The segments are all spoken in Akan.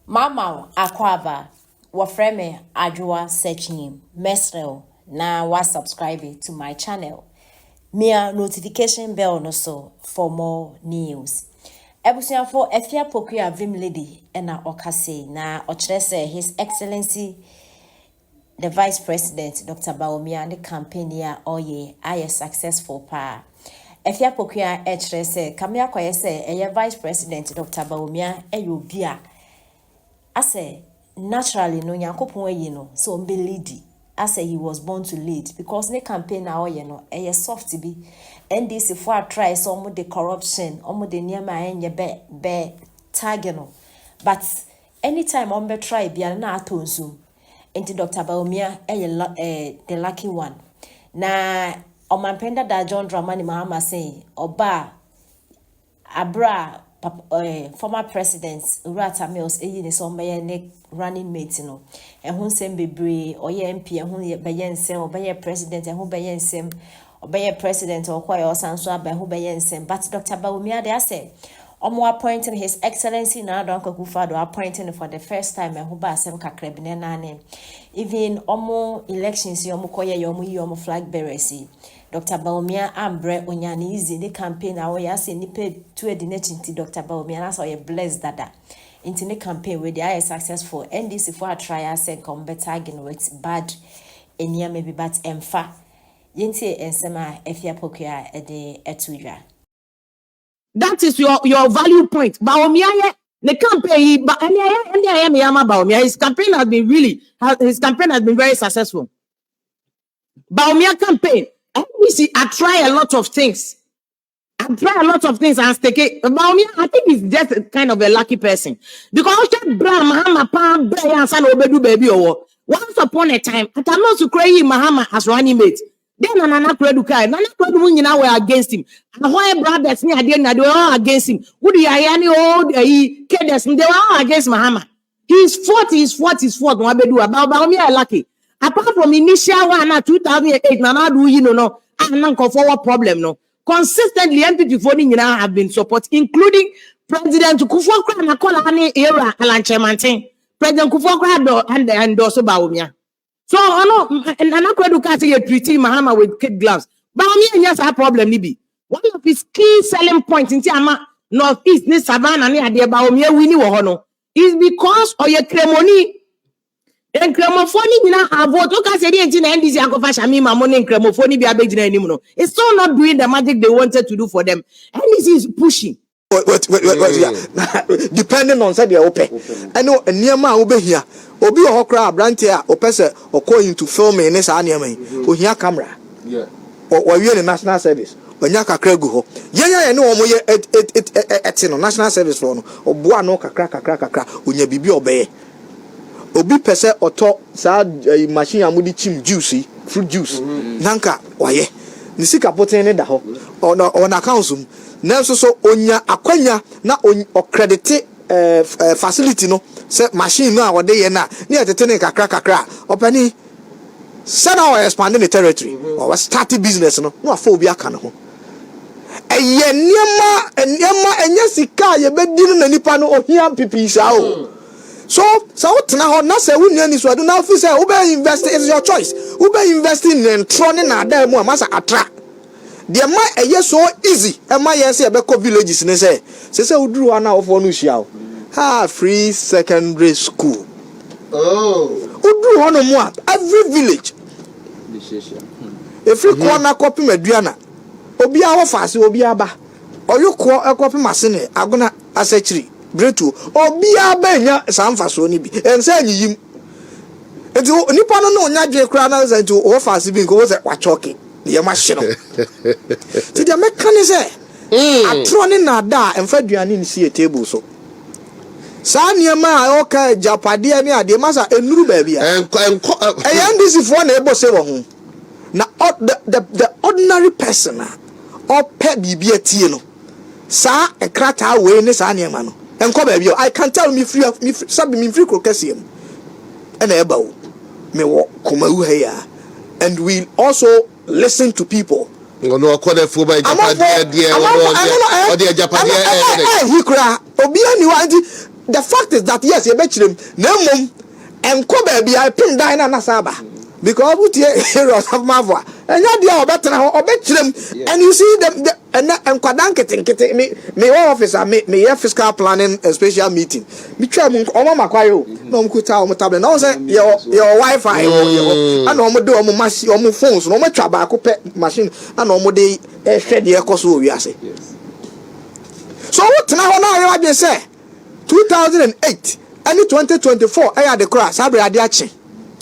Mama Akwaba, wafreme Ajua searching Mesrel na wa subscribe to my channel. Mia notification bell no so for more news. Ebusia for Efia Pokuya Vim Lady ena okase na ochrese His Excellency the Vice President Dr. Bawimia the campaign ya oye aye successful pa. Efia Pokuya echrese kamia kwese eye Vice President Dr. Bawimia eyobia ase naturally no yakopon ayi no so be leady ase he was born to lead because the campaign na oye no eye soft bi NDC for try some the corruption omo the niema enye be tag no but anytime on be try bia na atonsu enti Dr. Bawimia the lucky one na omampenda da John Dramani Mahama say oba abra former presidents Urata Mills ni so ne running mate no ehun sem bebre oye MP ehun beye nsem obeye president ehun beye nsem obeye president okoye osanso aba ehun beye nsem but Dr. Bawimia they say omo appointing His Excellency na Adon Akufo-Addo appointing for the first time ehun ba asem kakrebine nane even omo elections yomo koye yomo flag bearers Dr. Bawimia ambre onyani easy the campaign awo ya se ni pe to edinati Dr. Bawimia na so ye blessed dada into the campaign where they are successful NDC for a trial say come better again with bad enya maybe but emfa yenti ensema Efia Pokuya de etuja. That is your value point. Bawimia the campaign but any Bawimia his campaign has been very successful. Bawimia campaign NDC I try a lot of things. And stake it. Bawimia, I think he's just kind of a lucky person. Because Mahama Pam San Obedu baby or once upon a time, I cannot to create Mahama as running mate. Then Nana Kredukai, Nana Kredu were against him. And why brothers near the end they were all against him. Would the Ayani old Kedes, they were all against Mahama. He's fought, Wabedu about Bawimia lucky. Apart from initial one 2008, Nana do no, and forward problem no. Consistently, MPP voting have been support, including President Kufuor na kola ane era alanchemantin. President Kufuor and also Bawimia. So Nana Kredu say you treating Mahama with kid gloves. Bawimia yes a problem nibi. One of his key selling points in Tiama Northeast ni Savannah ni ade Bawimia wini wo no is because of your cremoni. En cramofoni bina avote look at the NDC akofa shami mamoni en cramofoni bi abegina anim no. It's still not doing the magic they wanted to do for them. NDC is pushing. Wait, yeah. Depending on say they open. I know niema obehia. Obi ohokra abrante a opese okoyin to film in this niema yi. Ohia camera. Yeah. Or we in national service. Onya kakra gu ho. Yenya no omo ye eti no national service for no. Oboa no kakra onya bibi obeye. Obi pese oto sa machine amudi chim juice fruit juice nanka waye ni sika poten ne da ho on account na so onya akwanya na o credit facility no se machine no a wode ye na ne etete ne kakra opani say na o expand the territory or start business no afọ obi aka no ho eye niema enya sika ye bedi no nipa no ohia pipi sha o. So now na say we need so do now feel say we be invest is your choice. We be investing in training na da mu amasa atra. The ma eye so easy. E ma yes e be ko villages ne say we duru ana ofo no hia o. Free secondary school. Oh. We duru hono mu every village. Every corner copy meduana. Obi a wo fase obi aba. Oyuko e copy machine agona asechiri. Bretu obia benya samfaso ni bi ense anyiyim enti nipa no nya dwe kra na say to o fast bi nko wo say wachoke ye ma hye no ti de mekane say atro ni na da emfa duane ni sie table so sa niema a oka japade ani ade masa enuru ba bia NDC for na ebo se wo ho na the ordinary person or pe bibia tie no sa ekrata we ni sa niema no I can tell me free crocasium and ebo me walk kumahu here and we also listen to people. No call for by Japan. the fact is that yes, you bet him. No mum and baby, I pin dine na saba because we heroes of Mava and not the better or bet them. And you see them and quadanketing me officer me fiscal planning a special meeting. Me try mama kwayo no mkuta o tablet no say your Wi-Fi and no do o machine o phones no matwa ba ko machine and no dey hwede e koso wi ase. So what now you dey say 2008 and 2024 I the cross sabre ade ache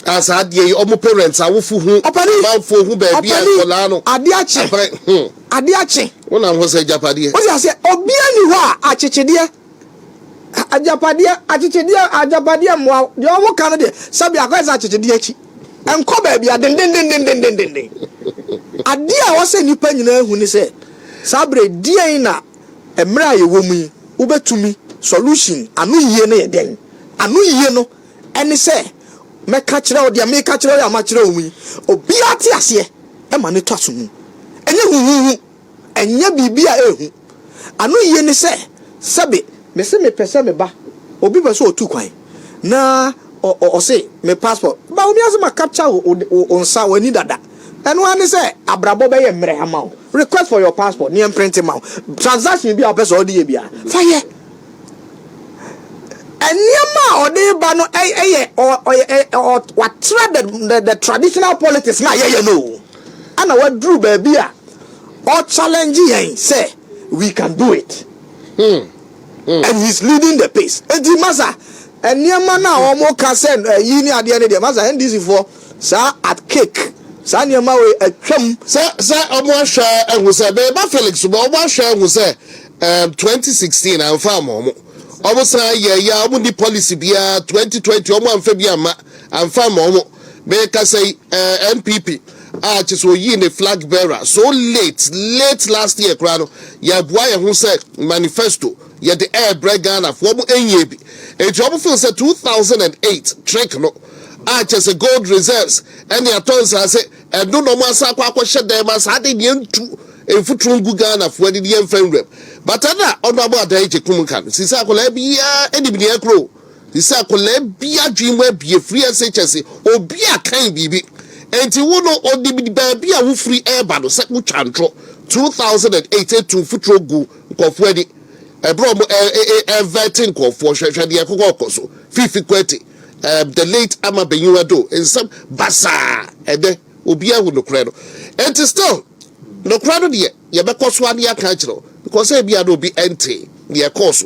as ade omo parents awofu hu manfo hu ba bia kola no ade ache wona ho se japade o say obia ni ho a achechede ajapade mo de omo kan de sabe akwasa achechede achi enko ba bia den ade a wo se nipa nyina hu ni se sabre die na emra ye wo mu ubetumi solution anu yie na ye den anu yie no ene se me ka kire o dia me ka kire ya ma kire o mu obi ate ase e ma ne twaso mu enye hu enye bibia ehu anu yie ne se sabe me se me pese me ba obi be so otu kwan na o se me passport ba omi ase ma capture o nsa wani dada enu ane se abrabo be ye mre ama request for your passport ni print ma transaction bi a pese o di bia fire Anyama or de bano what the traditional politics na yeah no. And what drew baby or challenge say we can do it. And he's leading the pace. And the massa and nyama na omo can send yini at the end of the massa NDC for sir at cake. Sa nyama we atwam sir omo hwa ehuse be ba Felix bo omo hwa ehuse 2016 am farm omo almost yeah, the policy be 2020 almost I'm farm make us say MPP just so ye in the flag bearer so late last year crowd yeah boy who said manifesto yeah the air break Ghana for a job for 2008 trick no just a gold reserves and the attorneys I say and no more sakwa shed them as I didn't a foot Ghana for the young friend rep. But other honorable Adaije Kumukan, Sisa Colebia, Edibia Crow, Sisa Colebia dream web be a free SHS or be a kind baby. And you know, or the baby a free air battle, Saku Chantro, 2008 to Futro Gu, Kofwedi, a bromo a vetting call for Shadia Kokoso, Fifi Queti, the late Ama Benuado, and some Bassa, and then Ubia with no cradle. And still, no cradle yet, Yabakoswani Kanchero. Because be ado be empty near course